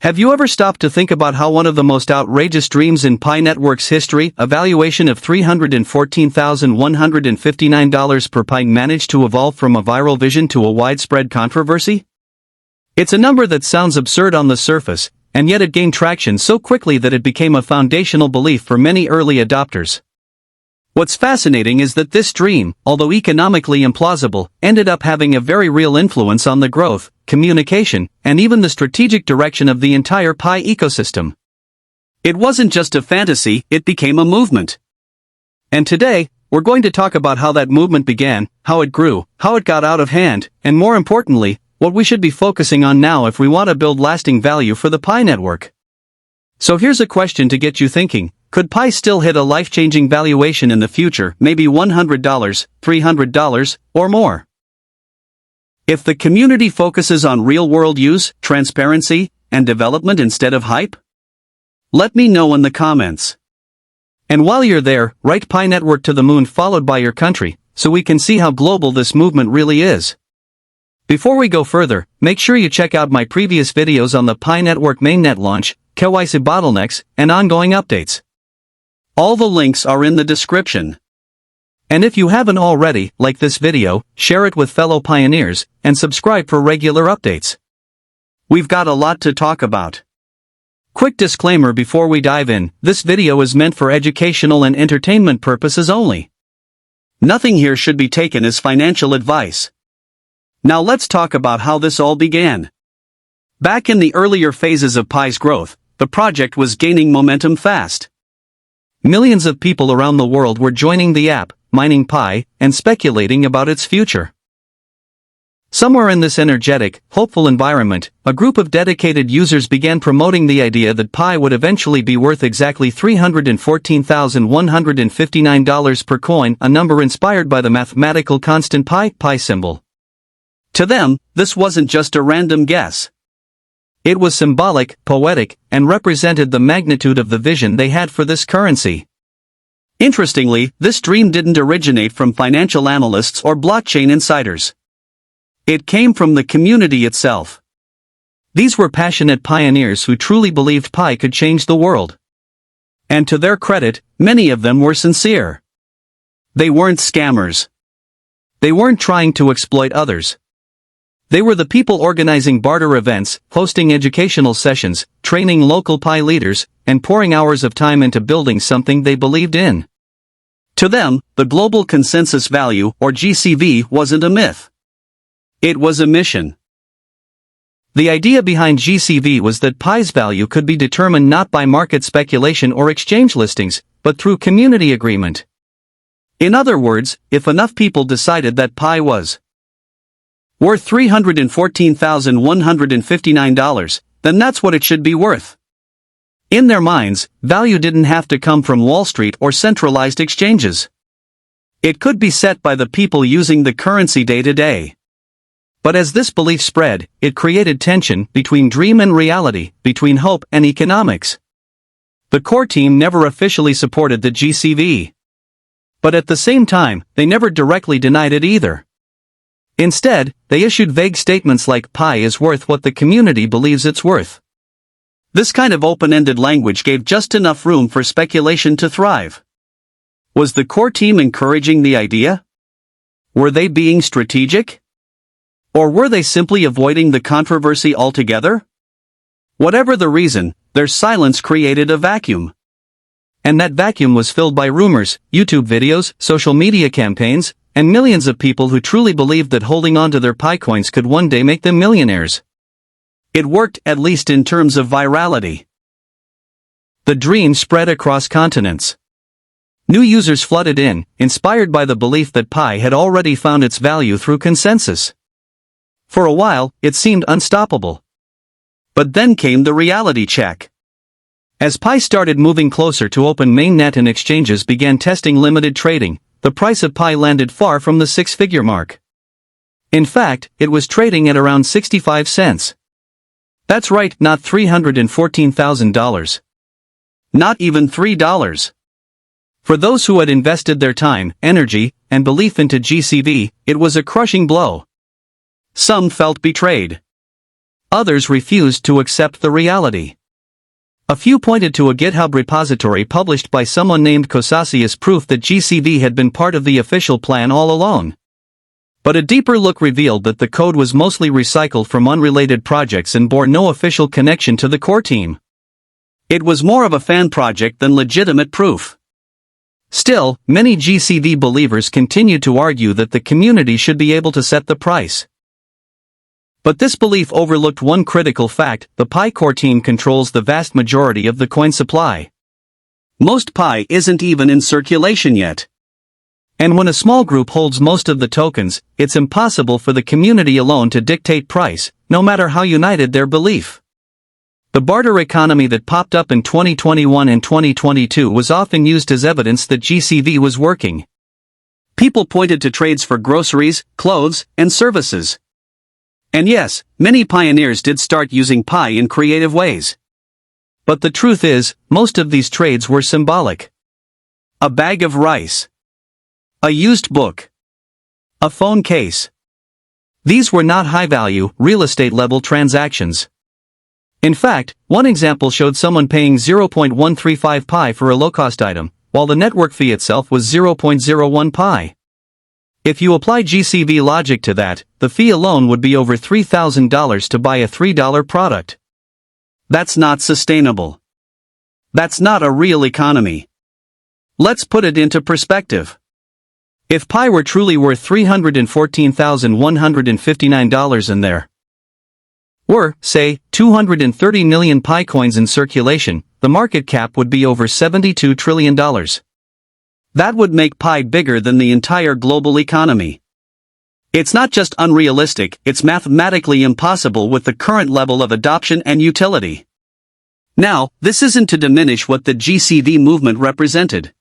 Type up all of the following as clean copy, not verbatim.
Have you ever stopped to think about how one of the most outrageous dreams in Pi Network's history, a valuation of $314,159 per Pi, managed to evolve from a viral vision to a widespread controversy? It's a number that sounds absurd on the surface, and yet it gained traction so quickly that it became a foundational belief for many early adopters. What's fascinating is that this dream, although economically implausible, ended up having a very real influence on the growth, communication, and even the strategic direction of the entire Pi ecosystem. It wasn't just a fantasy, it became a movement. And today, we're going to talk about how that movement began, how it grew, how it got out of hand, and more importantly, what we should be focusing on now if we want to build lasting value for the Pi network. So here's a question to get you thinking. Could Pi still hit a life-changing valuation in the future, maybe $100, $300, or more? If the community focuses on real-world use, transparency, and development instead of hype? Let me know in the comments. And while you're there, write Pi Network to the moon followed by your country, so we can see how global this movement really is. Before we go further, make sure you check out my previous videos on the Pi Network mainnet launch, KYC bottlenecks, and ongoing updates. All the links are in the description. And if you haven't already, like this video, share it with fellow pioneers, and subscribe for regular updates. We've got a lot to talk about. Quick disclaimer before we dive in, this video is meant for educational and entertainment purposes only. Nothing here should be taken as financial advice. Now let's talk about how this all began. Back in the earlier phases of Pi's growth, the project was gaining momentum fast. Millions of people around the world were joining the app, mining Pi, and speculating about its future. Somewhere in this energetic, hopeful environment, a group of dedicated users began promoting the idea that Pi would eventually be worth exactly $314,159 per coin, a number inspired by the mathematical constant pi symbol. To them, this wasn't just a random guess. It was symbolic, poetic, and represented the magnitude of the vision they had for this currency. Interestingly, this dream didn't originate from financial analysts or blockchain insiders. It came from the community itself. These were passionate pioneers who truly believed Pi could change the world. And to their credit, many of them were sincere. They weren't scammers. They weren't trying to exploit others. They were the people organizing barter events, hosting educational sessions, training local Pi leaders, and pouring hours of time into building something they believed in. To them, the global consensus value, or GCV, wasn't a myth. It was a mission. The idea behind GCV was that Pi's value could be determined not by market speculation or exchange listings, but through community agreement. In other words, if enough people decided that Pi was worth $314,159, then that's what it should be worth. In their minds, value didn't have to come from Wall Street or centralized exchanges. It could be set by the people using the currency day to day. But as this belief spread, it created tension between dream and reality, between hope and economics. The core team never officially supported the GCV. But at the same time, they never directly denied it either. Instead, they issued vague statements like Pi is worth what the community believes it's worth. This kind of open-ended language gave just enough room for speculation to thrive. Was the core team encouraging the idea? Were they being strategic? Or were they simply avoiding the controversy altogether? Whatever the reason, their silence created a vacuum. And that vacuum was filled by rumors, YouTube videos, social media campaigns, and millions of people who truly believed that holding on to their Pi coins could one day make them millionaires. It worked, at least in terms of virality. The dream spread across continents. New users flooded in, inspired by the belief that Pi had already found its value through consensus. For a while, it seemed unstoppable. But then came the reality check. As Pi started moving closer to Open Mainnet and exchanges began testing limited trading, the price of Pi landed far from the six-figure mark. In fact, it was trading at around 65 cents. That's right, not $314,000. Not even $3. For those who had invested their time, energy, and belief into GCV, it was a crushing blow. Some felt betrayed. Others refused to accept the reality. A few pointed to a GitHub repository published by someone named Kosasi as proof that GCV had been part of the official plan all along. But a deeper look revealed that the code was mostly recycled from unrelated projects and bore no official connection to the core team. It was more of a fan project than legitimate proof. Still, many GCV believers continued to argue that the community should be able to set the price. But this belief overlooked one critical fact: the Pi core team controls the vast majority of the coin supply. Most Pi isn't even in circulation yet. And when a small group holds most of the tokens, it's impossible for the community alone to dictate price, no matter how united their belief. The barter economy that popped up in 2021 and 2022 was often used as evidence that GCV was working. People pointed to trades for groceries, clothes, and services. And yes, many pioneers did start using Pi in creative ways. But the truth is, most of these trades were symbolic. A bag of rice. A used book. A phone case. These were not high-value, real estate-level transactions. In fact, one example showed someone paying 0.135 Pi for a low-cost item, while the network fee itself was 0.01 Pi. If you apply GCV logic to that, the fee alone would be over $3,000 to buy a $3 product. That's not sustainable. That's not a real economy. Let's put it into perspective. If Pi were truly worth $314,159 and there were, say, 230 million Pi coins in circulation, the market cap would be over $72 trillion. That would make Pi bigger than the entire global economy. It's not just unrealistic, it's mathematically impossible with the current level of adoption and utility. Now, this isn't to diminish what the GCV movement represented.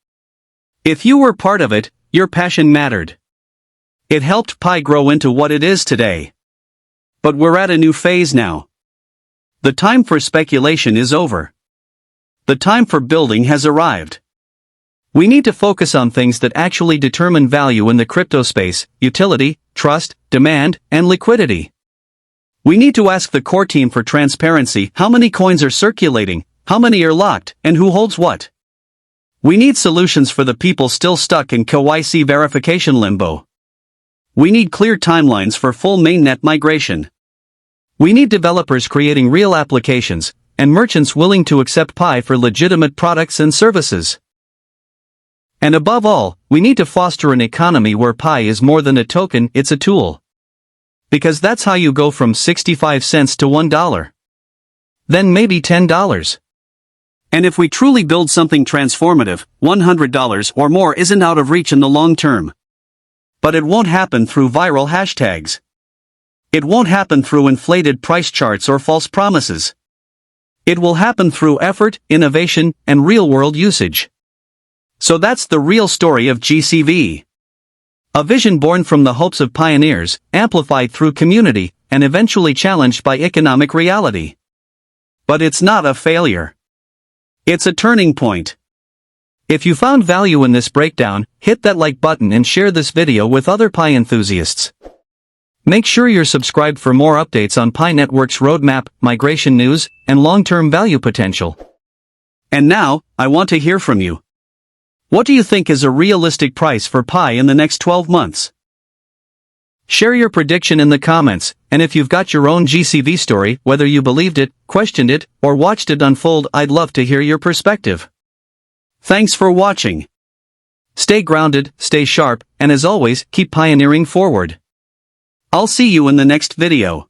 If you were part of it, your passion mattered. It helped Pi grow into what it is today. But we're at a new phase now. The time for speculation is over. The time for building has arrived. We need to focus on things that actually determine value in the crypto space: utility, trust, demand, and liquidity. We need to ask the core team for transparency: how many coins are circulating, how many are locked, and who holds what. We need solutions for the people still stuck in KYC verification limbo. We need clear timelines for full mainnet migration. We need developers creating real applications, and merchants willing to accept Pi for legitimate products and services. And above all, we need to foster an economy where Pi is more than a token, it's a tool. Because that's how you go from 65 cents to $1. Then maybe $10. And if we truly build something transformative, $100 or more isn't out of reach in the long term. But it won't happen through viral hashtags. It won't happen through inflated price charts or false promises. It will happen through effort, innovation, and real-world usage. So that's the real story of GCV. A vision born from the hopes of pioneers, amplified through community, and eventually challenged by economic reality. But it's not a failure. It's a turning point. If you found value in this breakdown, hit that like button and share this video with other Pi enthusiasts. Make sure you're subscribed for more updates on Pi Network's roadmap, migration news, and long-term value potential. And now, I want to hear from you. What do you think is a realistic price for Pi in the next 12 months? Share your prediction in the comments, and if you've got your own GCV story, whether you believed it, questioned it, or watched it unfold, I'd love to hear your perspective. Thanks for watching. Stay grounded, stay sharp, and as always, keep pioneering forward. I'll see you in the next video.